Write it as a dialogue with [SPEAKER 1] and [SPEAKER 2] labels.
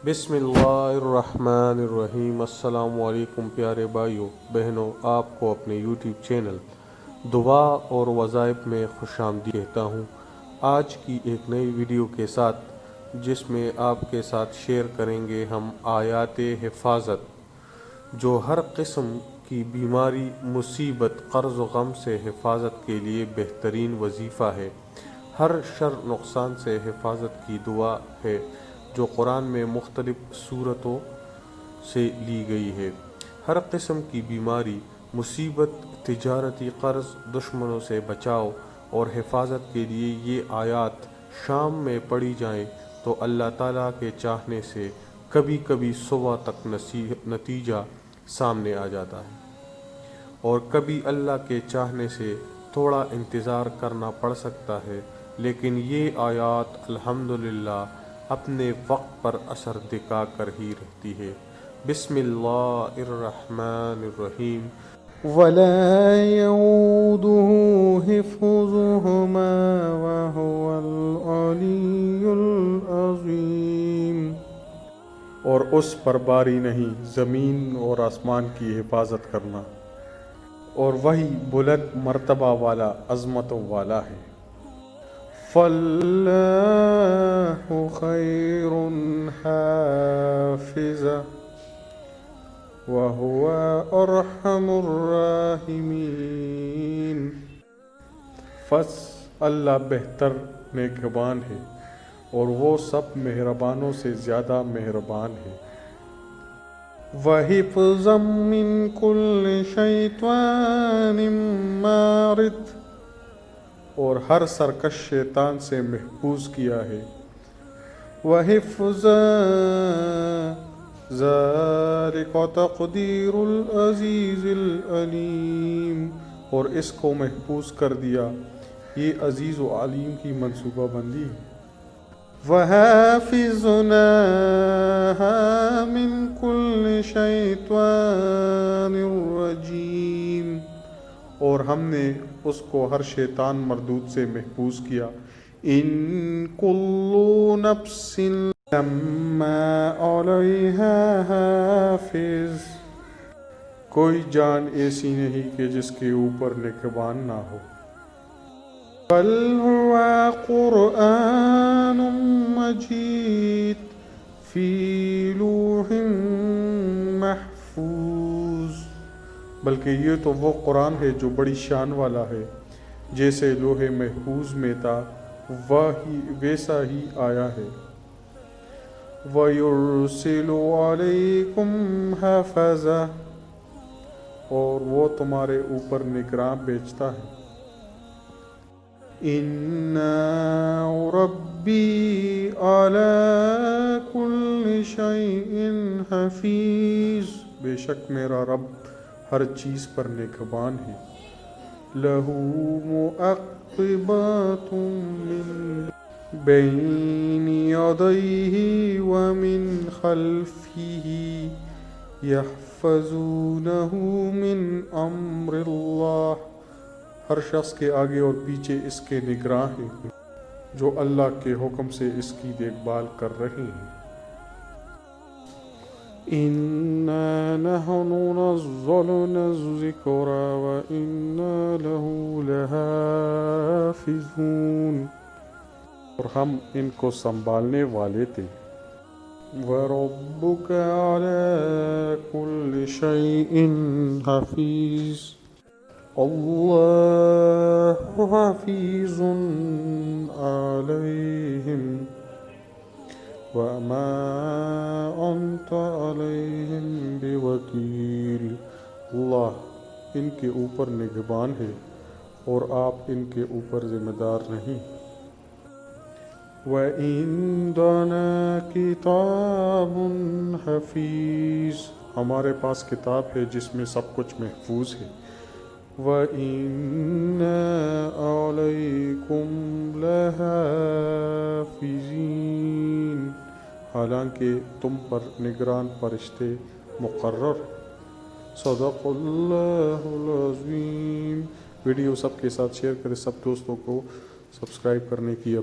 [SPEAKER 1] بسم اللہ الرحمن الرحیم۔ السلام علیکم پیارے بھائیوں بہنوں، آپ کو اپنے یوٹیوب چینل دعا اور وظائف میں خوش آمدید کہتا ہوں۔ آج کی ایک نئی ویڈیو کے ساتھ، جس میں آپ کے ساتھ شیئر کریں گے ہم آیات حفاظت، جو ہر قسم کی بیماری، مصیبت، قرض و غم سے حفاظت کے لیے بہترین وظیفہ ہے۔ ہر شر نقصان سے حفاظت کی دعا ہے، جو قرآن میں مختلف صورتوں سے لی گئی ہے۔ ہر قسم کی بیماری، مصیبت، تجارتی قرض، دشمنوں سے بچاؤ اور حفاظت کے لیے یہ آیات شام میں پڑھی جائیں تو اللہ تعالیٰ کے چاہنے سے کبھی کبھی صبح تک نتیجہ سامنے آ جاتا ہے، اور کبھی اللہ کے چاہنے سے تھوڑا انتظار کرنا پڑ سکتا ہے، لیکن یہ آیات الحمدللہ اپنے وقت پر اثر دکھا کر ہی رہتی ہے۔ بسم اللہ الرحمن الرحیم۔
[SPEAKER 2] وَلَا يَئُودُهُ حِفْظُهُمَا وَهُوَ الْعَلِيُّ الْعَظِيمُ۔
[SPEAKER 3] اور اس پر باری نہیں زمین اور آسمان کی حفاظت کرنا، اور وہی بلند مرتبہ والا، عظمتوں والا ہے۔
[SPEAKER 2] فَاللَّهُ خَيْرٌ حَافِظًا وَهُوَ أَرْحَمُ الرَّاحِمِينَ۔
[SPEAKER 3] پس اللہ بہتر نگہبان ہے، اور وہ سب مہربانوں سے زیادہ مہربان ہے۔
[SPEAKER 2] وَحِفْظًا مِّن كُلِّ شَيْطَانٍ مَارِدٍ،
[SPEAKER 3] اور ہر سرکش شیطان سے محفوظ کیا ہے۔
[SPEAKER 2] وَحِفْظًا ذَلِكَ تَقْدِيرُ الْعَزِيزِ الْعَلِيمِ،
[SPEAKER 3] اور اس کو محفوظ کر دیا، یہ عزیز و علیم کی منصوبہ بندی ہے۔
[SPEAKER 2] وَحَافِظْنَاهَا مِن كُلِّ شَيْطَانٍ رَجِيمٍ،
[SPEAKER 3] اور ہم نے اس کو ہر شیطان مردود سے محفوظ کیا۔
[SPEAKER 2] إِن كُلُّ نَفْسٍ لَمَّا عَلَيْهَا حَافِظٌ،
[SPEAKER 3] کوئی جان ایسی نہیں کہ جس کے اوپر نگہبان نہ ہو۔
[SPEAKER 2] بَلْ هُوَ قُرْآنٌ مَجِيدٌ فِي لَوْحٍ مَحْفُوظٍ،
[SPEAKER 3] بلکہ یہ تو وہ قرآن ہے جو بڑی شان والا ہے، جیسے لوح محفوظ میں تھا ویسا ہی آیا ہے۔
[SPEAKER 2] وَيُرْسِلُ عَلَيْكُمْ حَفَظَةً،
[SPEAKER 3] اور وہ تمہارے اوپر نگراں بھیجتا ہے۔
[SPEAKER 2] إِنَّ رَبِّي عَلَى كُلِّ شَيْءٍ حَفِيظٌ،
[SPEAKER 3] بے شک میرا رب ہر چیز پر نگہبان ہے۔
[SPEAKER 2] لَهُ مُعَقِّبَاتٌ مِّن بَيْنِ يَدَيْهِ وَمِنْ خَلْفِهِ يَحْفَظُونَهُ مِنْ أَمْرِ اللَّهِ،
[SPEAKER 3] ہر شخص کے آگے اور پیچھے اس کے نگراں ہیں، جو اللہ کے حکم سے اس کی دیکھ بھال کر رہے ہیں۔
[SPEAKER 2] إِنَّا نَحْنُ نَزَّلْنَا الذِّكْرَ وَإِنَّا لَهُ لَحَافِظُونَ،
[SPEAKER 3] اور ہم ان کو سنبھالنے والے تھے۔
[SPEAKER 2] وَرَبُّكَ عَلَى كُلِّ شَيْءٍ حَفِيظٌ، اللَّهُ حَفِيظٌ عَلَيْهِمْ وَمَا أَنْتَ عَلَيْهِمْ بِوَكِيلٍ،
[SPEAKER 3] اللہ ان کے اوپر نگہبان ہے، اور آپ ان کے اوپر ذمہ دار نہیں۔
[SPEAKER 2] وَعِندَنَا كِتَابٌ حَفِيظٌ،
[SPEAKER 3] ہمارے پاس کتاب ہے جس میں سب کچھ محفوظ ہے۔
[SPEAKER 2] وَإِنَّا عَلَيْكُمْ لَحَافِظِينَ،
[SPEAKER 3] حالانکہ تم پر نگران فرشتے مقرر ہیں۔
[SPEAKER 2] صدق اللہ العظیم۔
[SPEAKER 3] ویڈیو سب کے ساتھ شیئر کریں، سب دوستوں کو سبسکرائب کرنے کی